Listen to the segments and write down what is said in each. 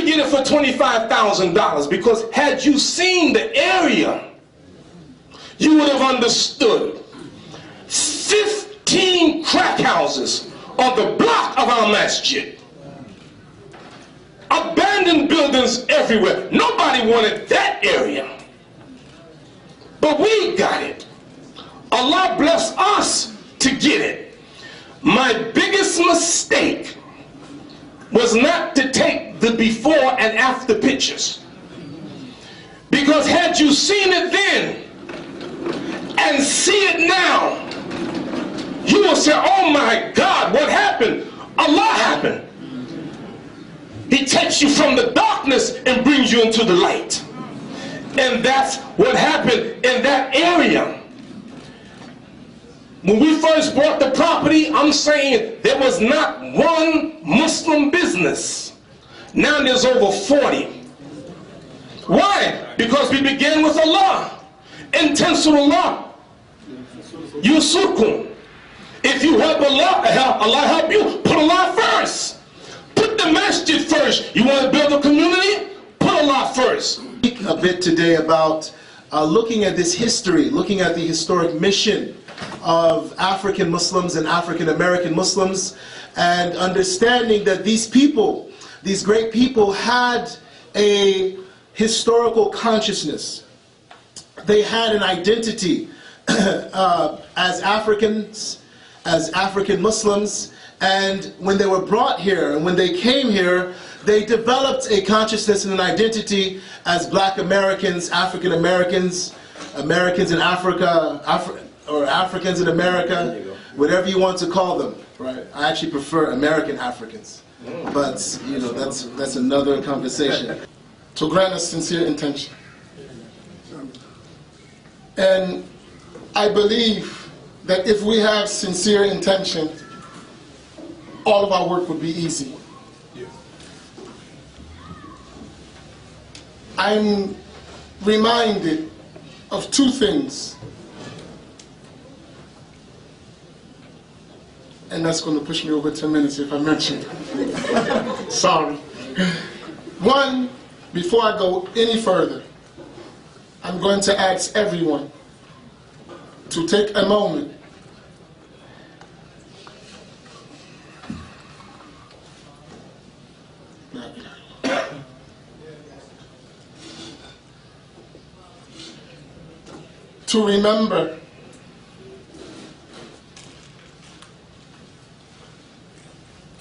we get it for $25,000? Because had you seen the area, you would have understood. 15 crack houses on the block of our masjid. Abandoned buildings everywhere. Nobody wanted that area. But we got it. Allah bless us to get it. My biggest mistake was not to take the before and after pictures. Because had you seen it then and see it now, you will say, oh my God, what happened? Allah happened. He takes you from the darkness and brings you into the light. And that's what happened in that area. When we first bought the property, I'm saying there was not one Muslim business. Now there's over 40. Why? Because we began with Allah. Intentionallah. Yusukum. If you help Allah, Allah help you. Put Allah first. Put the masjid first. You want to build a community? Put Allah first. A bit today about looking at this history, looking at the historic mission of African Muslims and African American Muslims, and understanding that these people, these great people, had a historical consciousness. They had an identity as Africans, as African Muslims, and when they were brought here and when they came here, they developed a consciousness and an identity as Black Americans, African Americans, Americans in Africa, or Africans in America, whatever you want to call them. Right? I actually prefer American Africans, but you know that's another conversation. To grant us sincere intention, and I believe that if we have sincere intention, all of our work would be easy. I'm reminded of two things, and that's going to push me over 10 minutes if I mention it. Sorry. One, before I go any further, I'm going to ask everyone to take a moment to remember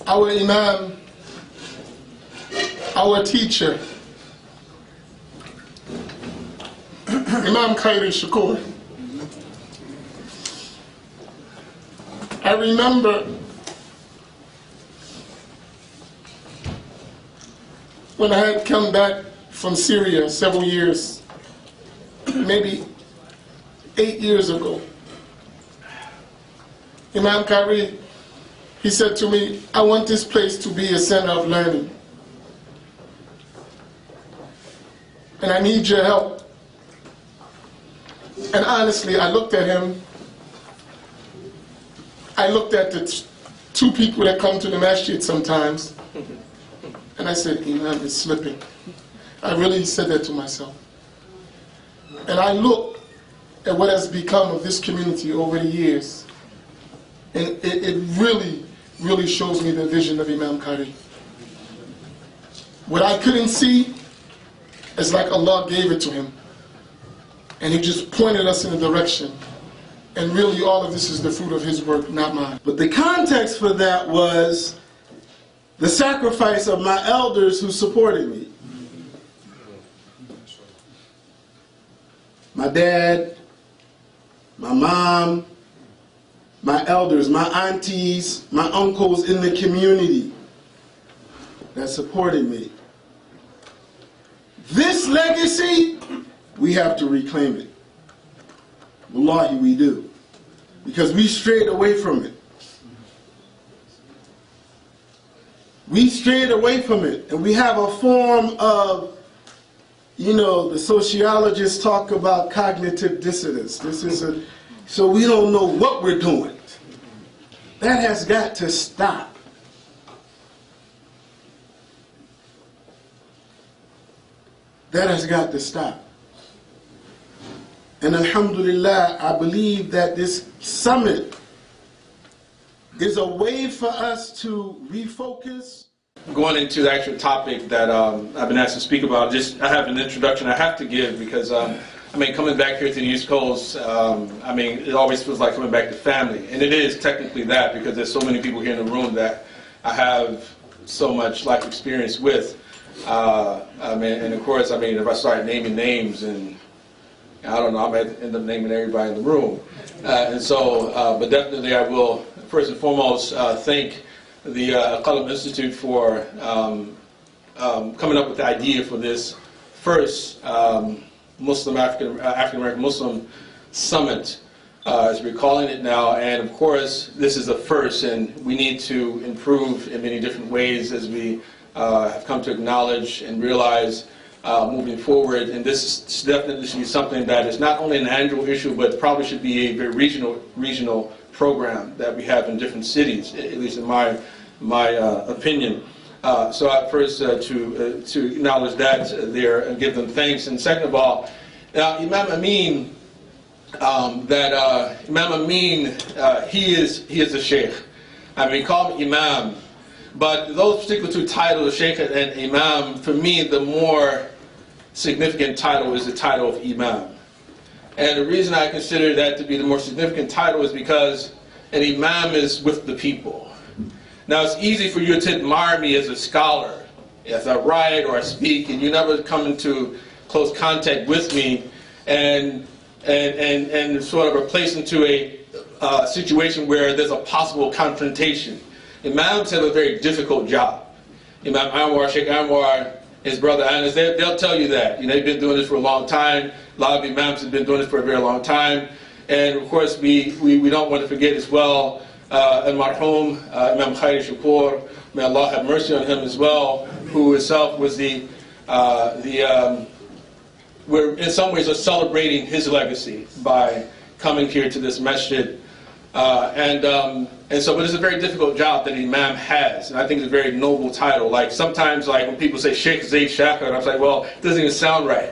our Imam, our teacher, Imam Khairi Shakur. I remember when I had come back from Syria several years, maybe 8 years ago. Imam Khairi, he said to me, I want this place to be a center of learning. And I need your help. And honestly, I looked at him. I looked at the two people that come to the masjid sometimes. And I said, Imam is slipping. I really said that to myself. And I looked at what has become of this community over the years. And it really, really shows me the vision of Imam Khairi. What I couldn't see, it's like Allah gave it to him. And he just pointed us in a direction. And really all of this is the fruit of his work, not mine. But the context for that was the sacrifice of my elders who supported me. My dad, my mom, my elders, my aunties, my uncles in the community that supported me. This legacy, we have to reclaim it. Wallahi, we do. Because we strayed away from it. We strayed away from it. And we have a form of, you know, the sociologists talk about cognitive dissonance. So we don't know what we're doing. That has got to stop. That has got to stop. And alhamdulillah, I believe that this summit is a way for us to refocus. Going into the actual topic that I've been asked to speak about, I have an introduction I have to give because coming back here to the East Coast, it always feels like coming back to family, and it is technically that because there's so many people here in the room that I have so much life experience with. And of course, if I start naming names, and I don't know, I might end up naming everybody in the room. But definitely I will, first and foremost, thank the Qalam Institute for coming up with the idea for this first African American Muslim Summit, as we're calling it now. And of course, this is the first, and we need to improve in many different ways as we have come to acknowledge and realize moving forward. And this definitely should be something that is not only an annual issue, but probably should be a very regional program that we have in different cities, at least in my opinion. So at first to acknowledge that there and give them thanks, and second of all, Imam Amin, Imam Amin, he is a sheikh. We call him Imam, but those particular two titles, Sheikh and Imam, for me the more significant title is the title of Imam. And the reason I consider that to be the more significant title is because an Imam is with the people. Now, it's easy for you to admire me as a scholar, as I write or I speak, and you never come into close contact with me and sort of are placed into a situation where there's a possible confrontation. Imams have a very difficult job. Imam Anwar, Shaykh Anwar, his brother Anas, they'll tell you that. They've been doing this for a long time. A lot of Imams have been doing this for a very long time. And of course, we don't want to forget as well Al-Marhum, Imam Khairi Shakur, may Allah have mercy on him as well, who himself was we're in some ways are celebrating his legacy by coming here to this masjid. But it's a very difficult job that an Imam has, and I think it's a very noble title. Like sometimes, like when people say Sheikh Zayd Shaka, and I was like, well, it doesn't even sound right.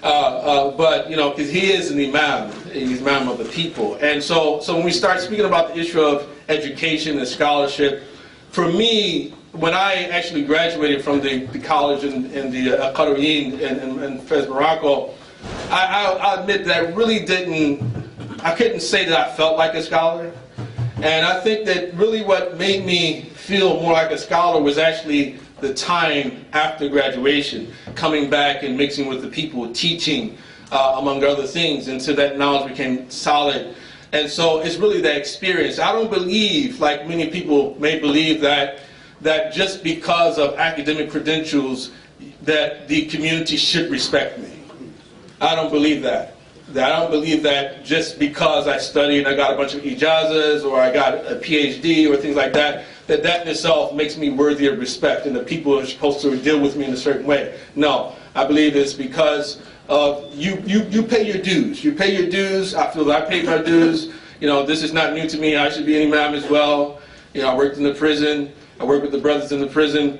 But because he is an Imam, he's Imam of the people. And so when we start speaking about the issue of education and scholarship, for me, when I actually graduated from the college in the Qatarin in Fez, Morocco, I admit that I really I couldn't say that I felt like a scholar. And I think that really what made me feel more like a scholar was actually the time after graduation, coming back and mixing with the people, teaching, among other things, until that knowledge became solid. And so it's really that experience. I don't believe, like many people may believe, that just because of academic credentials that the community should respect me. I don't believe that. I don't believe that just because I studied and I got a bunch of ijazas or I got a PhD or things like that, that in itself makes me worthy of respect and that people are supposed to deal with me in a certain way. No, I believe it's because of you pay your dues. You pay your dues. I feel that I paid my dues. This is not new to me. I should be an imam as well. I worked in the prison. I worked with the brothers in the prison.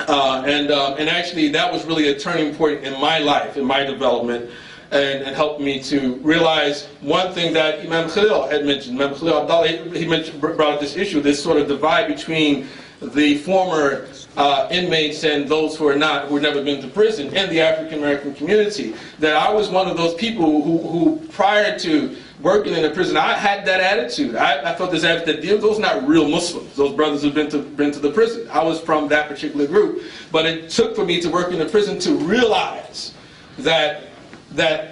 And actually that was really a turning point in my life, in my development, and helped me to realize one thing that Imam Khalil had mentioned. Imam Khalil Abdullah, he brought up this issue, this sort of divide between the former inmates and those who had never been to prison in the African American community. That I was one of those people who prior to working in a prison, I had that attitude. I felt this attitude that those are not real Muslims. Those brothers who've been to the prison. I was from that particular group. But it took for me to work in a prison to realize that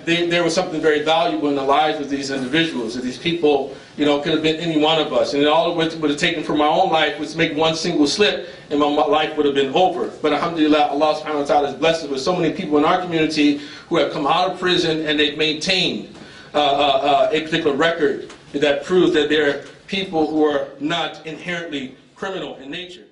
there was something very valuable in the lives of these individuals, that these people, could have been any one of us. And all it would have taken from my own life was to make one single slip, and my life would have been over. But alhamdulillah, Allah subhanahu wa ta'ala has blessed us with so many people in our community who have come out of prison and they've maintained a particular record that proves that they're people who are not inherently criminal in nature.